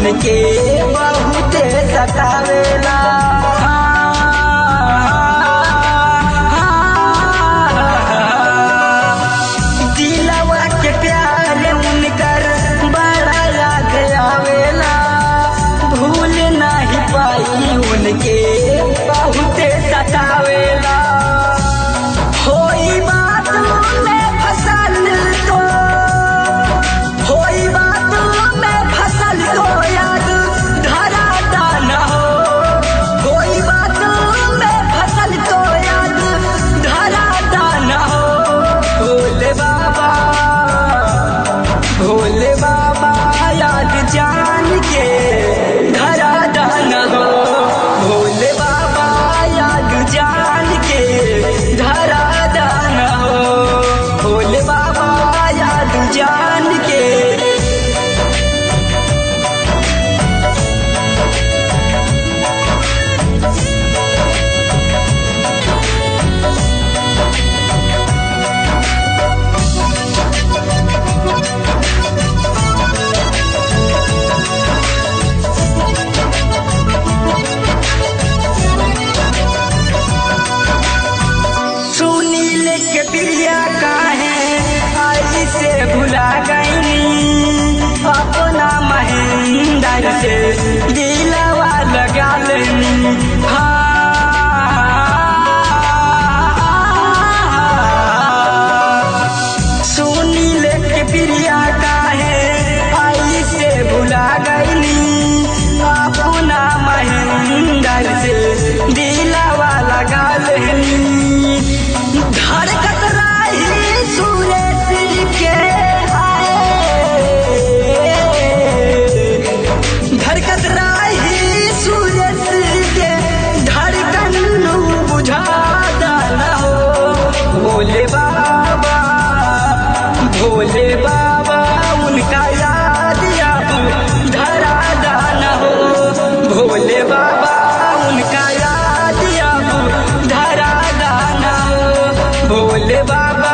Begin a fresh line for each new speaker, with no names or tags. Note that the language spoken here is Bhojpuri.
उनके बहुत सतावेला। दिलवा के प्यार उनकर बड़ा याद आवेला, भूल नहीं पाई उनके बहुत सतावेला। होई बात में फसल तो, होई बात में फसल तो याद धरा दाना हो, होई बात में फसल तो याद धरा दाना हो। भोले बाबा, भोले बाबा याद जान के धरा दाना हो, भोले बाबा याद जान के धरा दाना हो, भोले बाबा याद जान के। सुनील के प्रिया काहे ऐसे भुला गईनी, अपना महेंद्र से दिलवा लगा लेनी। सुनील के प्रिया काहे ऐसे भुला गईनी, अपना महेंद्र से दिलवा लगा लेनी। धड़कत रही सूरज के धड़कत रही सूरज के धड़कन बुझा डाला हो। भोले बाबा, भोले बाबा उनका याद अब धरा डाला हो, भोले बाबा उनका याद अब धरा डाला हो, भोले बाबा।